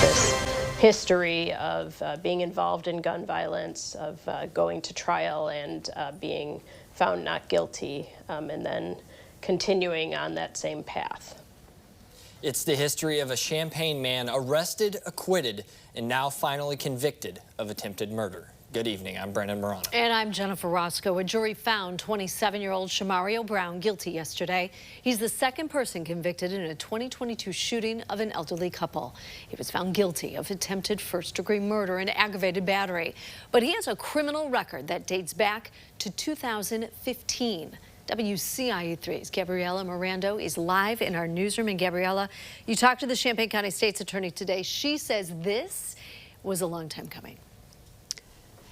this history of being involved in gun violence, of going to trial and being found not guilty, and then continuing on that same path. It's the history of a Champaign man arrested, acquitted, and now finally convicted of attempted murder. Good evening, I'm Brendan Morano. And I'm Jennifer Roscoe. A jury found 27-year-old Shamario Brown guilty yesterday. He's the second person convicted in a 2022 shooting of an elderly couple. He was found guilty of attempted first-degree murder and aggravated battery. But he has a criminal record that dates back to 2015. WCIA 3's Gabriela Mirando is live in our newsroom. And Gabriela, you talked to the Champaign County State's Attorney today. She says this was a long time coming.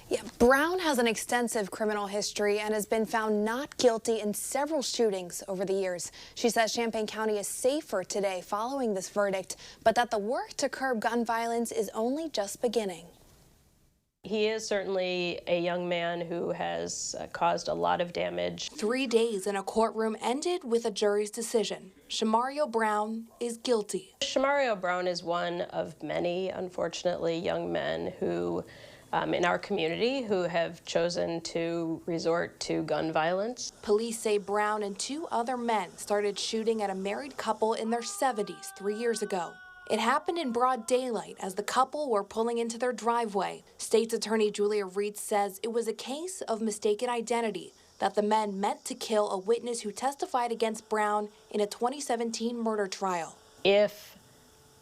Yeah, Brown has an extensive criminal history and has been found not guilty in several shootings over the years. She says Champaign County is safer today following this verdict, but that the work to curb gun violence is only just beginning. He is certainly a young man who has caused a lot of damage. 3 days in a courtroom ended with a jury's decision. Shamario Brown is guilty. Shamario Brown is one of many, unfortunately, young men who in our community who have chosen to resort to gun violence. Police say Brown and 2 other men started shooting at a married couple in their 70s 3 years ago. It happened in broad daylight as the couple were pulling into their driveway. State's Attorney Julia Rietz says it was a case of mistaken identity, that the men meant to kill a witness who testified against Brown in a 2017 murder trial. If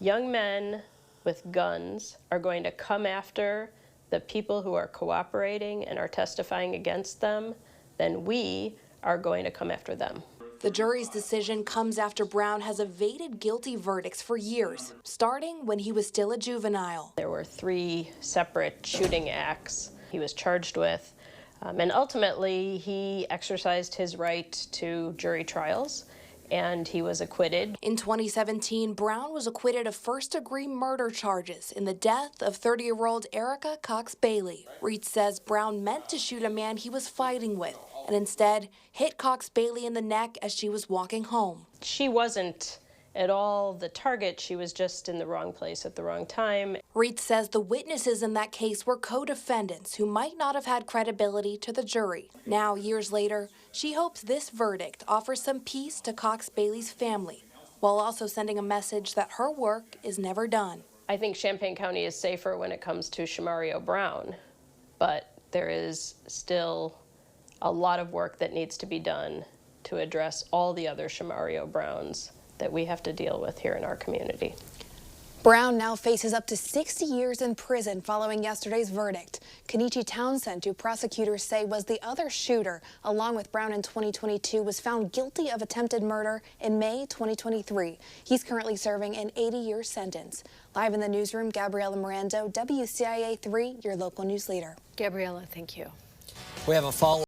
young men with guns are going to come after the people who are cooperating and are testifying against them, then we are going to come after them. The jury's decision comes after Brown has evaded guilty verdicts for years, starting when he was still a juvenile. There were 3 separate shooting acts he was charged with, and ultimately he exercised his right to jury trials, and he was acquitted. In 2017, Brown was acquitted of first-degree murder charges in the death of 30-year-old Erica Cox Bailey. Rietz says Brown meant to shoot a man he was fighting with and instead hit Cox Bailey in the neck as she was walking home. She wasn't at all the target. She was just in the wrong place at the wrong time. Rietz says the witnesses in that case were co-defendants who might not have had credibility to the jury. Now, years later, she hopes this verdict offers some peace to Cox Bailey's family, while also sending a message that her work is never done. I think Champaign County is safer when it comes to Shamario Brown, but there is still a lot of work that needs to be done to address all the other Shamario Browns that we have to deal with here in our community. Brown now faces up to 60 years in prison following yesterday's verdict. Kenichi Townsend, who prosecutors say was the other shooter, along with Brown in 2022, was found guilty of attempted murder in May 2023. He's currently serving an 80-year sentence. Live in the newsroom, Gabriela Mirando, WCIA 3, your local news leader. Gabriela, thank you. We have a follow